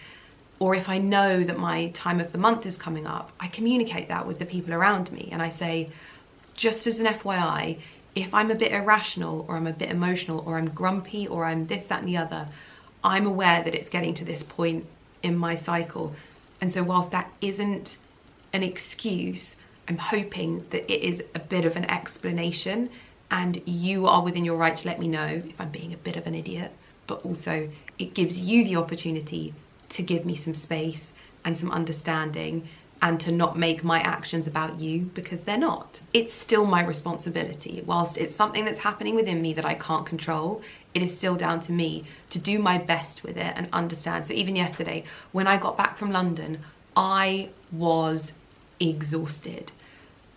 Or if I know that my time of the month is coming up, I communicate that with the people around me. And I say, just as an FYI, if I'm a bit irrational or I'm a bit emotional or I'm grumpy or I'm this, that, and the other, I'm aware that it's getting to this point in my cycle. And so whilst that isn't an excuse, I'm hoping that it is a bit of an explanation, and you are within your right to let me know if I'm being a bit of an idiot, but also it gives you the opportunity to give me some space and some understanding and to not make my actions about you, because they're not. It's still my responsibility. Whilst it's something that's happening within me that I can't control, it is still down to me to do my best with it and understand. So even yesterday, when I got back from London, I was exhausted.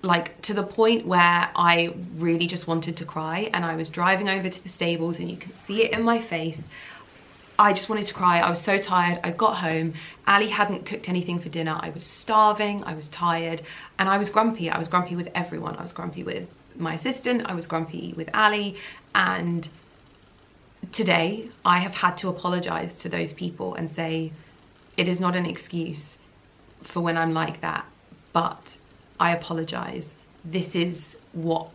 Like to the point where I really just wanted to cry, and I was driving over to the stables and you can see it in my face. I just wanted to cry. I was so tired. I got home. Ali hadn't cooked anything for dinner. I was starving. I was tired. And I was grumpy. I was grumpy with everyone. I was grumpy with my assistant. I was grumpy with Ali. And today I have had to apologize to those people and say, it is not an excuse for when I'm like that, but I apologize. This is what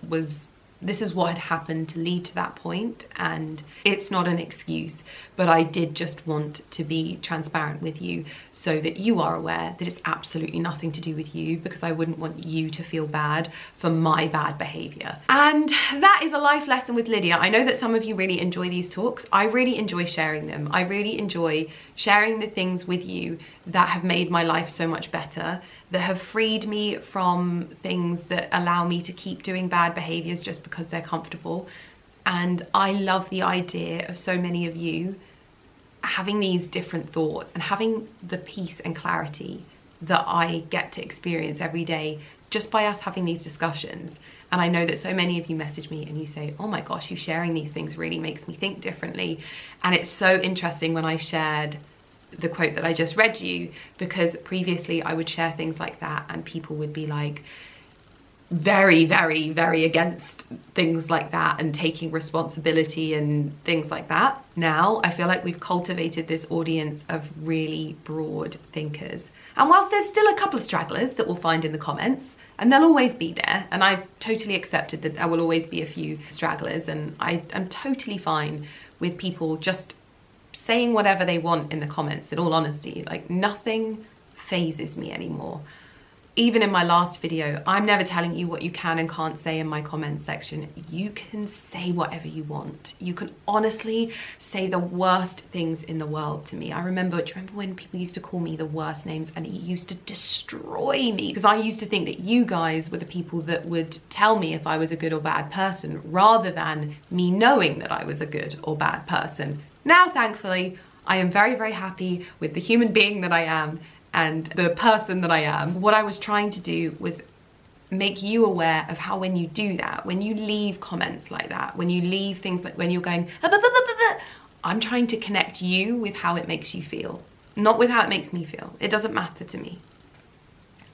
had happened to lead to that point, and it's not an excuse, but I did just want to be transparent with you so that you are aware that it's absolutely nothing to do with you, because I wouldn't want you to feel bad for my bad behavior. And that is a life lesson with Lydia. I know that some of you really enjoy these talks. I really enjoy sharing them. I really enjoy sharing the things with you that have made my life so much better, that have freed me from things that allow me to keep doing bad behaviors just because they're comfortable. And I love the idea of so many of you having these different thoughts and having the peace and clarity that I get to experience every day just by us having these discussions. And I know that so many of you message me and you say, oh my gosh, you sharing these things really makes me think differently. And it's so interesting when I shared the quote that I just read you, because previously I would share things like that and people would be like very, very, very against things like that and taking responsibility and things like that. Now I feel like we've cultivated this audience of really broad thinkers. And whilst there's still a couple of stragglers that we'll find in the comments, and they'll always be there, and I've totally accepted that there will always be a few stragglers, and I'm totally fine with people just saying whatever they want in the comments, in all honesty. Like, nothing phases me anymore. Even in my last video, I'm never telling you what you can and can't say in my comments section. You can say whatever you want. You can honestly say the worst things in the world to me. Do you remember when people used to call me the worst names, and it used to destroy me? Because I used to think that you guys were the people that would tell me if I was a good or bad person, rather than me knowing that I was a good or bad person. Now, thankfully, I am very, very happy with the human being that I am and the person that I am. What I was trying to do was make you aware of how, when you do that, when you leave comments like that, when you leave things like, when you're going, I'm trying to connect you with how it makes you feel, not with how it makes me feel. It doesn't matter to me.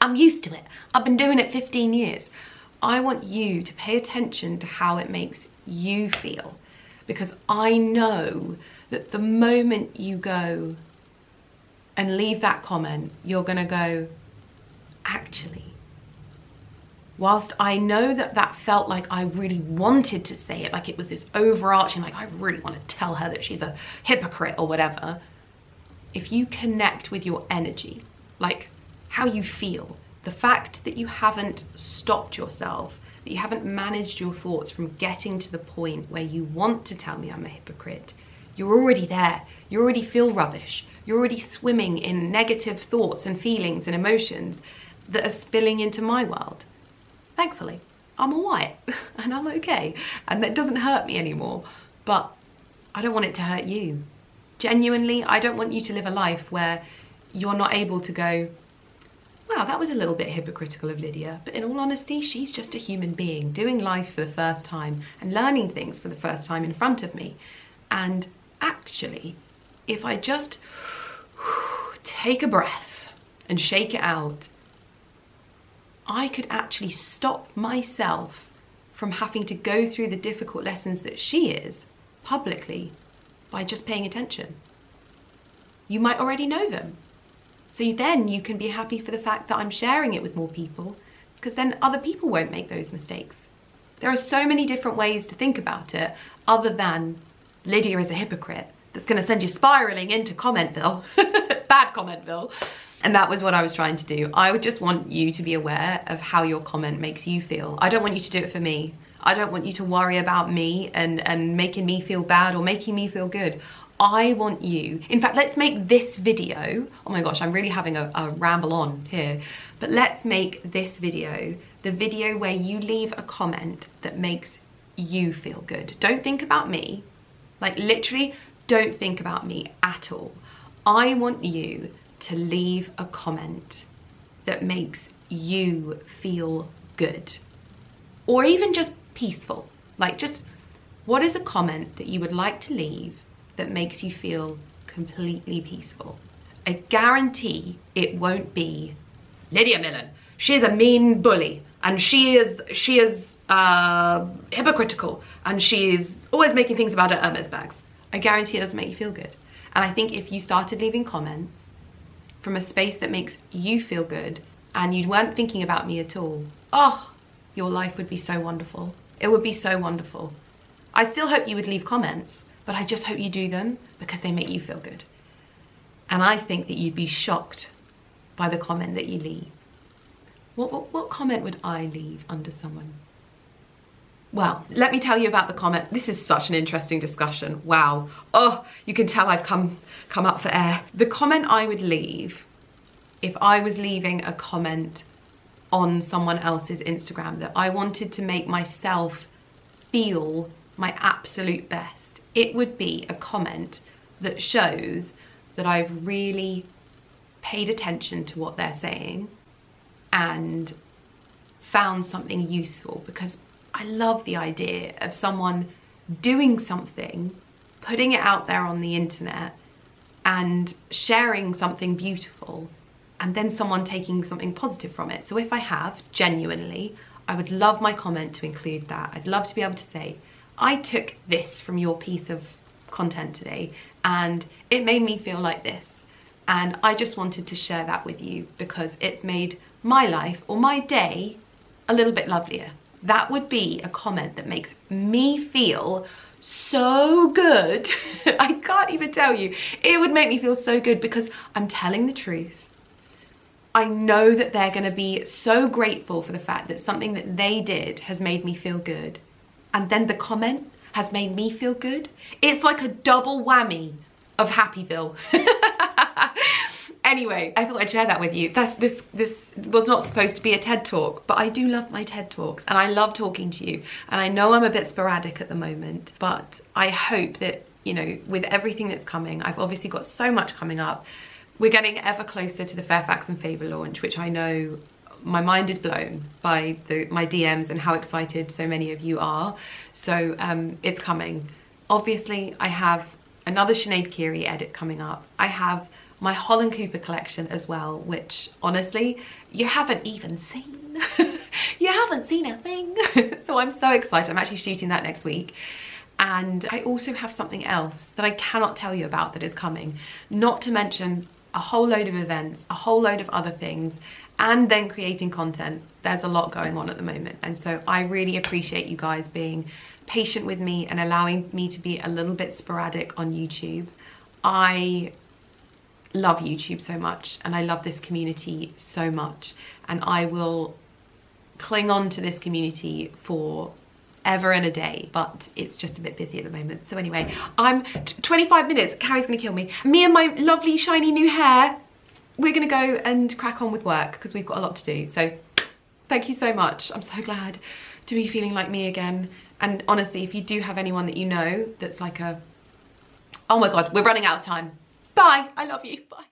I'm used to it. I've been doing it 15 years. I want you to pay attention to how it makes you feel, because I know that the moment you go and leave that comment, you're gonna go, actually, whilst I know that that felt like I really wanted to say it, like it was this overarching, like I really want to tell her that she's a hypocrite or whatever, if you connect with your energy, like how you feel, the fact that you haven't stopped yourself, that you haven't managed your thoughts from getting to the point where you want to tell me I'm a hypocrite, you're already there. You already feel rubbish. You're already swimming in negative thoughts and feelings and emotions that are spilling into my world. Thankfully, I'm all right and I'm okay, and that doesn't hurt me anymore, but I don't want it to hurt you. Genuinely, I don't want you to live a life where you're not able to go, wow, that was a little bit hypocritical of Lydia, but in all honesty, she's just a human being doing life for the first time and learning things for the first time in front of me. And actually, if I just take a breath and shake it out, I could actually stop myself from having to go through the difficult lessons that she is publicly by just paying attention. You might already know them. So then you can be happy for the fact that I'm sharing it with more people, because then other people won't make those mistakes. There are so many different ways to think about it other than Lydia is a hypocrite that's going to send you spiraling into Commentville, bad Commentville. And that was what I was trying to do. I would just want you to be aware of how your comment makes you feel. I don't want you to do it for me. I don't want you to worry about me and making me feel bad or making me feel good. I want you, in fact, let's make this video, oh my gosh, I'm really having a ramble on here, but let's make this video the video where you leave a comment that makes you feel good. Don't think about me. Like, literally, don't think about me at all. I want you to leave a comment that makes you feel good, or even just peaceful. Like, just, what is a comment that you would like to leave that makes you feel completely peaceful? I guarantee it won't be, Lydia Millen, she's a mean bully, and she is hypocritical, and she is always making things about her Hermes bags. I guarantee it doesn't make you feel good. And I think if you started leaving comments from a space that makes you feel good, and you weren't thinking about me at all, oh, your life would be so wonderful. It would be so wonderful. I still hope you would leave comments, but I just hope you do them because they make you feel good. And I think that you'd be shocked by the comment that you leave. What comment would I leave under someone? Well, let me tell you about the comment. This is such an interesting discussion. Wow. Oh, you can tell I've come up for air. The comment I would leave, if I was leaving a comment on someone else's Instagram that I wanted to make myself feel my absolute best, it would be a comment that shows that I've really paid attention to what they're saying and found something useful, because I love the idea of someone doing something, putting it out there on the internet and sharing something beautiful, and then someone taking something positive from it. So if I have, genuinely, I would love my comment to include that. I'd love to be able to say, I took this from your piece of content today and it made me feel like this. And I just wanted to share that with you because it's made my life or my day a little bit lovelier. That would be a comment that makes me feel so good. I can't even tell you. It would make me feel so good because I'm telling the truth. I know that they're going to be so grateful for the fact that something that they did has made me feel good. And then the comment has made me feel good. It's like a double whammy of Happyville. Anyway, I thought I'd share that with you. This was not supposed to be a TED Talk, but I do love my TED Talks and I love talking to you. And I know I'm a bit sporadic at the moment, but I hope that, you know, with everything that's coming, I've obviously got so much coming up. We're getting ever closer to the Fairfax and Favour launch, which I know my mind is blown by my DMs and how excited so many of you are. So it's coming. Obviously, I have another Sinead Keary edit coming up. I have my Holland Cooper collection as well, which honestly, you haven't even seen. You haven't seen a thing. So I'm so excited. I'm actually shooting that next week. And I also have something else that I cannot tell you about that is coming. Not to mention a whole load of events, a whole load of other things, and then creating content. There's a lot going on at the moment. And so I really appreciate you guys being patient with me and allowing me to be a little bit sporadic on YouTube. I love YouTube so much and I love this community so much, and I will cling on to this community for ever and a day, but it's just a bit busy at the moment. So anyway, I'm 25 minutes, Carrie's gonna kill me. Me and my lovely shiny new hair, we're gonna go and crack on with work because we've got a lot to do. So thank you so much. I'm so glad to be feeling like me again. And honestly, if you do have anyone that you know that's like a, oh my God, we're running out of time. Bye, I love you, bye.